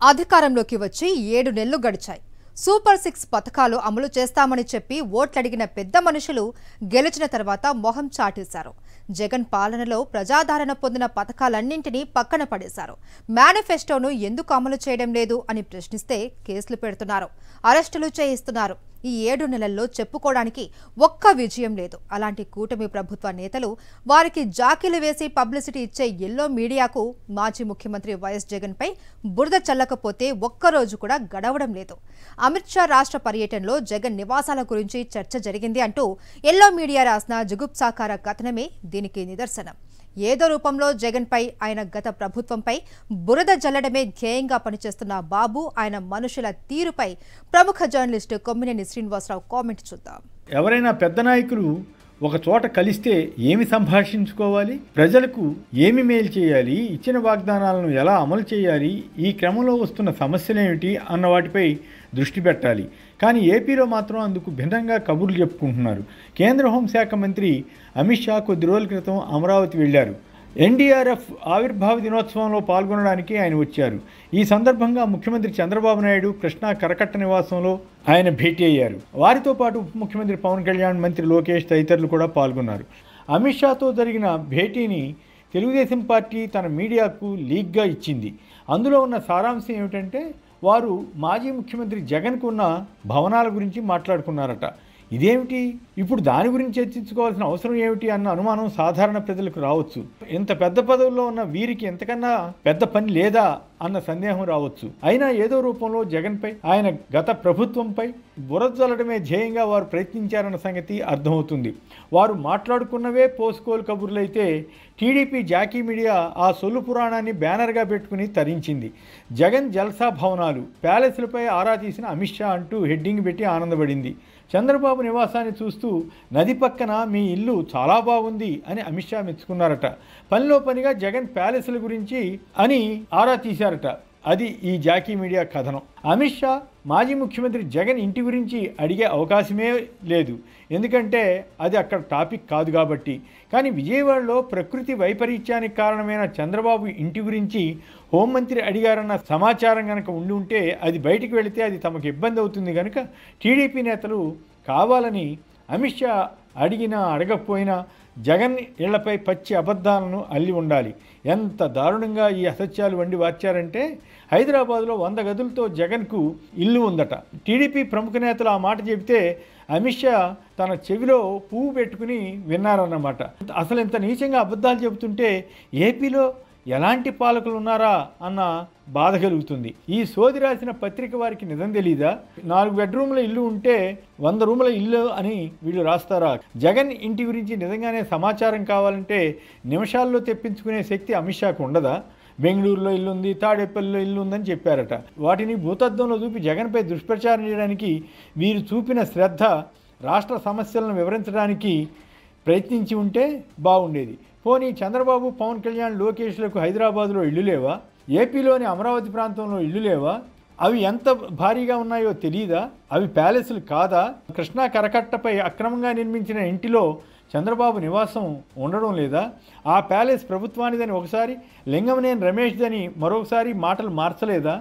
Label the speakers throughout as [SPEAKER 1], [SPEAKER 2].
[SPEAKER 1] అధికారంలోకి వచ్చి 7 నెలలు గడిచాయి. సూపర్ 6 పథకాలు అమలు చేస్తామని చెప్పి ఓట్లడిగిన పెద్ద మనుషులు గెలిచిన తర్వాత మొహం చాటేశారు. జగన్ పాలనలో ప్రజాదరణ పొందిన పథకాలన్నింటినీ పక్కన పడేశారు. మేనిఫెస్టోను ఎందుకు అమలు చేయడం లేదు అని ప్రశ్నిస్తే కేసులు పెడుతున్నారు, అరెస్టులు చేయిస్తున్నారు. ఈ 7 నెలల్లో చెప్పుకోవడానికి ఒక్క విజయం లేదు. అలాంటి కూటమి ప్రభుత్వ నేతలు వారికి జాకీలు వేసి పబ్లిసిటీ ఇచ్చే ఎల్లో మీడియాకు మాజీ ముఖ్యమంత్రి వైఎస్ జగన్ పై బురద చల్లకపోతే ఒక్కరోజు కూడా గడవడం లేదు. అమిత్ షా రాష్ట్ర పర్యటనలో జగన్ నివాసాల గురించి చర్చ జరిగింది అంటూ ఎల్లో మీడియా రాసిన జుగుప్సాకార కథనమే దీనికి నిదర్శనం. ఏదో రూపంలో జగన్ పై, ఆయన గత ప్రభుత్వంపై బురద జల్లడమే ధ్యేయంగా పనిచేస్తున్న బాబు, ఆయన మనుషుల తీరుపై ప్రముఖ జర్నలిస్టు కొమ్మినేని శ్రీనివాసరావు కామెంట్ చూద్దాం.
[SPEAKER 2] ఎవరైనా పెద్ద నాయకులు ఒక చోట కలిస్తే ఏమి సంభాషించుకోవాలి, ప్రజలకు ఏమి మేలు చేయాలి, ఇచ్చిన వాగ్దానాలను ఎలా అమలు చేయాలి, ఈ క్రమంలో వస్తున్న సమస్యలేమిటి అన్న వాటిపై దృష్టి పెట్టాలి. కానీ ఏపీలో మాత్రం అందుకు భిన్నంగా కబుర్లు చెప్పుకుంటున్నారు. కేంద్ర హోంశాఖ మంత్రి అమిత్ షా కొద్ది రోజుల క్రితం అమరావతి వెళ్లారు. ఎన్డీఆర్ఎఫ్ ఆవిర్భావ దినోత్సవంలో పాల్గొనడానికి ఆయన వచ్చారు. ఈ సందర్భంగా ముఖ్యమంత్రి చంద్రబాబు నాయుడు కృష్ణా కరకట్ట నివాసంలో ఆయన భేటీ అయ్యారు. వారితో పాటు ఉప ముఖ్యమంత్రి పవన్ కళ్యాణ్, మంత్రి లోకేష్ తదితరులు కూడా పాల్గొన్నారు. అమిత్ షాతో జరిగిన భేటీని తెలుగుదేశం పార్టీ తన మీడియాకు లీక్గా ఇచ్చింది. అందులో ఉన్న సారాంశం ఏమిటంటే, వారు మాజీ ముఖ్యమంత్రి జగన్కు ఉన్న భవనాల గురించి మాట్లాడుకున్నారట. ఇదేమిటి, ఇప్పుడు దాని గురించి చర్చించుకోవాల్సిన అవసరం ఏమిటి అన్న అనుమానం సాధారణ ప్రజలకు రావచ్చు. ఇంత పెద్ద పదవుల్లో ఉన్న వీరికి ఎంతకన్నా పెద్ద పని లేదా అన్న సందేహం రావచ్చు. అయినా ఏదో రూపంలో జగన్పై, ఆయన గత ప్రభుత్వంపై బురద జల్లడమే ధ్యేయంగా వారు ప్రయత్నించారన్న సంగతి అర్థమవుతుంది. వారు మాట్లాడుకున్నవే పోస్కోలు కబుర్లైతే టీడీపీ జాకీ మీడియా ఆ సొల్లు పురాణాన్ని బ్యానర్గా పెట్టుకుని తరించింది. జగన్ జల్సా భవనాలు, ప్యాలెస్లపై ఆరా తీసిన అమిత్ షా అంటూ హెడ్డింగ్ పెట్టి ఆనందపడింది. చంద్రబాబు నివాసాన్ని చూస్తూ నది పక్కన మీ ఇల్లు చాలా బాగుంది అని అమిత్ షా మెచ్చుకున్నారట. పనిలో పనిగా జగన్ ప్యాలెస్ల గురించి అని ఆరా తీశారట. అది ఈ జాకీ మీడియా కథనం. అమిత్ షా మాజీ ముఖ్యమంత్రి జగన్ ఇంటి గురించి అడిగే అవకాశమే లేదు, ఎందుకంటే అది అక్కడ టాపిక్ కాదు కాబట్టి. కానీ విజయవాడలో ప్రకృతి వైపరీత్యానికి కారణమైన చంద్రబాబు ఇంటి గురించి హోంమంత్రి అడిగారన్న సమాచారం కనుక ఉండి ఉంటే, అది బయటికి వెళితే అది తమకు ఇబ్బంది అవుతుంది కనుక టీడీపీ నేతలు కావాలని అమిత్ షా అడిగినా అడగకపోయినా జగన్ ఇళ్లపై పచ్చి అబద్ధాలను అల్లి ఉండాలి. ఎంత దారుణంగా ఈ అసత్యాలు వండి వార్చారంటే, హైదరాబాద్లో 100 గదులతో జగన్కు ఇల్లు ఉందట. టీడీపీ ప్రముఖ నేతలు ఆ మాట చెబితే అమిత్ షా తన చెవిలో పువ్వు పెట్టుకుని విన్నారన్నమాట. అసలు ఇంత నీచంగా అబద్ధాలు చెబుతుంటే ఏపీలో ఎలాంటి పాలకులు ఉన్నారా అన్న బాధ కలుగుతుంది. ఈ సోది రాసిన పత్రిక వారికి నిజం తెలీదా? 4 బెడ్రూమ్ల ఇల్లు ఉంటే 100 రూముల ఇల్లు అని వీళ్ళు రాస్తారా? జగన్ ఇంటి గురించి నిజంగానే సమాచారం కావాలంటే నిమిషాల్లో తెప్పించుకునే శక్తి అమిత్ షాకు ఉండదా? బెంగళూరులో ఇల్లు ఉంది, తాడేపల్లిలో ఇల్లు ఉందని చెప్పారట. వాటిని భూతద్దంలో చూపి జగన్పై దుష్ప్రచారం చేయడానికి వీరు చూపిన శ్రద్ధ రాష్ట్ర సమస్యలను వివరించడానికి ప్రయత్నించి ఉంటే బాగుండేది. పోనీ చంద్రబాబు, పవన్ కళ్యాణ్, లోకేష్లకు హైదరాబాద్లో ఇల్లు లేవా? ఏపీలోని అమరావతి ప్రాంతంలో ఇల్లు లేవా? అవి ఎంత భారీగా ఉన్నాయో తెలియదా? అవి ప్యాలెస్లు కాదా? కృష్ణా కరకట్టపై అక్రమంగా నిర్మించిన ఇంటిలో చంద్రబాబు నివాసం ఉండడం లేదా? ఆ ప్యాలెస్ ప్రభుత్వానిదని ఒకసారి, లింగమనేని రమేష్దని మరొకసారి మాటలు మార్చలేదా?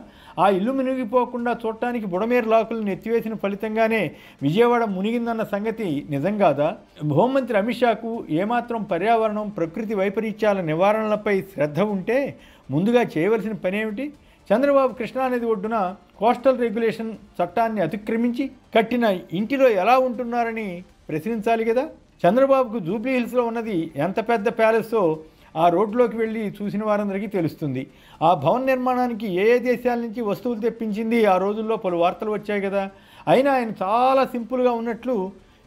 [SPEAKER 2] ఆ ఇల్లు మునిగిపోకుండా చూడటానికి బుడమేరు లాకులను ఎత్తివేసిన ఫలితంగానే విజయవాడ మునిగిందన్న సంగతి నిజం కాదా? హోంమంత్రి అమిత్ షాకు ఏమాత్రం పర్యావరణం, ప్రకృతి వైపరీత్యాల నివారణలపై శ్రద్ధ ఉంటే ముందుగా చేయవలసిన పనేమిటి? చంద్రబాబు కృష్ణానది ఒడ్డున కోస్టల్ రెగ్యులేషన్ చట్టాన్ని అతిక్రమించి కట్టిన ఇంటిలో ఎలా ఉంటున్నారని ప్రశ్నించాలి కదా. చంద్రబాబుకు జూబ్లీ హిల్స్లో ఉన్నది ఎంత పెద్ద ప్యాలెస్సో ఆ రోడ్లోకి వెళ్ళి చూసిన వారందరికీ తెలుస్తుంది. ఆ భవన నిర్మాణానికి ఏ ఏ దేశాల నుంచి వస్తువులు తెప్పించింది ఆ రోజుల్లో పలు వార్తలు వచ్చాయి కదా. అయినా ఆయన చాలా సింపుల్గా ఉన్నట్లు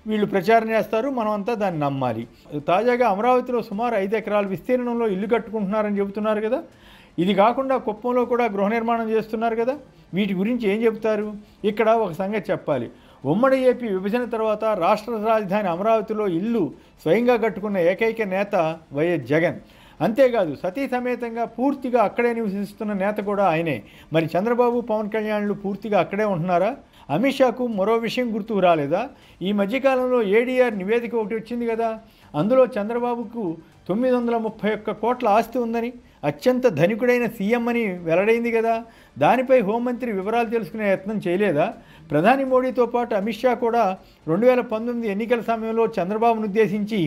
[SPEAKER 2] వీళ్ళు ప్రచారం చేస్తారు, మనమంతా దాన్ని నమ్మాలి. తాజాగా అమరావతిలో సుమారు 5 ఎకరాల విస్తీర్ణంలో ఇల్లు కట్టుకుంటున్నారని చెబుతున్నారు కదా. ఇది కాకుండా కుప్పంలో కూడా గృహ నిర్మాణం చేస్తున్నారు కదా. వీటి గురించి ఏం చెబుతారు? ఇక్కడ ఒక సంగతి చెప్పాలి. ఉమ్మడి ఏపీ విభజన తర్వాత రాష్ట్ర రాజధాని అమరావతిలో ఇల్లు స్వయంగా కట్టుకున్న ఏకైక నేత వైఎస్ జగన్. అంతేకాదు సతీ సమేతంగా పూర్తిగా అక్కడే నివసిస్తున్న నేత కూడా ఆయనే. మరి చంద్రబాబు, పవన్ కళ్యాణ్లు పూర్తిగా అక్కడే ఉంటున్నారా? అమిత్ షాకు మరో విషయం గుర్తుకు రాలేదా? ఈ మధ్యకాలంలో ఏడీఆర్ నివేదిక ఒకటి వచ్చింది కదా. అందులో చంద్రబాబుకు 931 కోట్ల ఆస్తి ఉందని, అత్యంత ధనికుడైన సీఎం అని వెల్లడైంది కదా. దానిపై హోంమంత్రి వివరాలు తెలుసుకునే యత్నం చేయలేదా? ప్రధాని మోడీతో పాటు అమిత్ షా కూడా 2019 ఎన్నికల సమయంలో చంద్రబాబును ఉద్దేశించి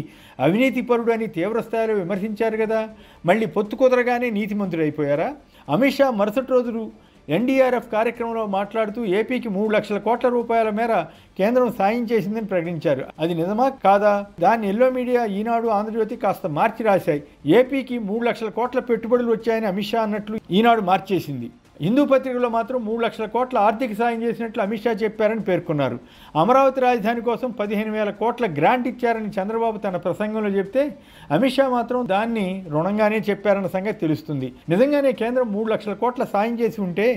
[SPEAKER 2] అవినీతిపరుడు అని తీవ్రస్థాయిలో విమర్శించారు కదా. మళ్ళీ పొత్తు కుదరగానే నీతిమంతుడైపోయారా? అమిత్ షా మరుసటి రోజు ఎన్డీఆర్ఎఫ్ కార్యక్రమంలో మాట్లాడుతూ ఏపీకి 3 లక్షల కోట్ల రూపాయల మేర కేంద్రం సాయం చేసిందని ప్రకటించారు. అది నిజమా కాదా? దాన్ని ఎల్లో మీడియా, ఈనాడు, ఆంధ్రజ్యోతి కాస్త మార్చి రాశాయి. ఏపీకి 3 లక్షల కోట్ల పెట్టుబడులు వచ్చాయని అమిత్ షా అన్నట్లు ఈనాడు మార్చేసింది. హిందూ పత్రికలో మాత్రం 3 లక్షల కోట్ల ఆర్థిక సాయం చేసినట్లు అమిత్ షా చెప్పారని పేర్కొన్నారు. అమరావతి రాజధాని కోసం 15,000 కోట్ల గ్రాంట్ ఇచ్చారని చంద్రబాబు తన ప్రసంగంలో చెప్తే అమిత్ షా మాత్రం దాన్ని రుణంగానే చెప్పారన్న సంగతి తెలుస్తుంది. నిజంగానే కేంద్రం 3 లక్షల కోట్ల సాయం చేసి ఉంటే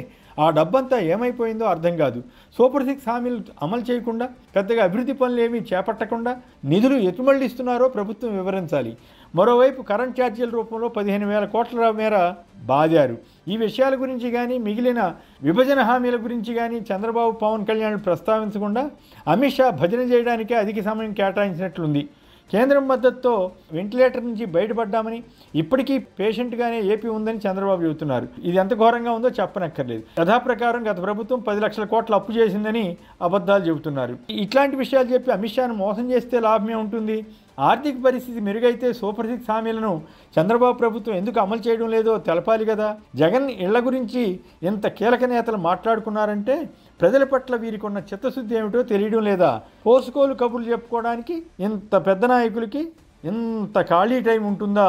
[SPEAKER 2] ఆ డబ్బంతా ఏమైపోయిందో అర్థం కాదు. సూపర్ 6 హామీలు అమలు చేయకుండా, పెద్దగా అభివృద్ధి పనులు ఏమీ చేపట్టకుండా నిధులు ఎటుమళ్ళిస్తున్నారో ప్రభుత్వం వివరించాలి. మరోవైపు కరెంట్ ఛార్జీల రూపంలో 15,000 కోట్ల మేర బాదారు. ఈ విషయాల గురించి కానీ, మిగిలిన విభజన హామీల గురించి కానీ చంద్రబాబు, పవన్ కళ్యాణ్ ప్రస్తావించకుండా అమిత్ షా భజన చేయడానికే అధిక సమయం కేటాయించినట్లుంది. కేంద్రం మద్దతుతో వెంటిలేటర్ నుంచి బయటపడ్డామని, ఇప్పటికీ పేషెంట్గానే ఏపీ ఉందని చంద్రబాబు చెబుతున్నారు. ఇది ఎంత ఘోరంగా ఉందో చెప్పనక్కర్లేదు. యథాప్రకారం గత ప్రభుత్వం 10 లక్షల కోట్ల అప్పు చేసిందని అబద్ధాలు చెబుతున్నారు. ఇట్లాంటి విషయాలు చెప్పి అమిత్ షాను మోసం చేస్తే లాభమే ఉంటుంది. ఆర్థిక పరిస్థితి మెరుగైతే సూపర్ 6 హామీలను చంద్రబాబు ప్రభుత్వం ఎందుకు అమలు చేయడం లేదో తెలపాలి కదా. జగన్ ఇళ్ల గురించి ఇంత కీలక నేతలు మాట్లాడుకున్నారంటే ప్రజల పట్ల వీరికి ఉన్న చిత్తశుద్ధి ఏమిటో తెలియడం లేదా? పోసుకోలు కబుర్లు చెప్పుకోవడానికి ఇంత పెద్ద నాయకులకి ఇంత ఖాళీ టైం ఉంటుందా?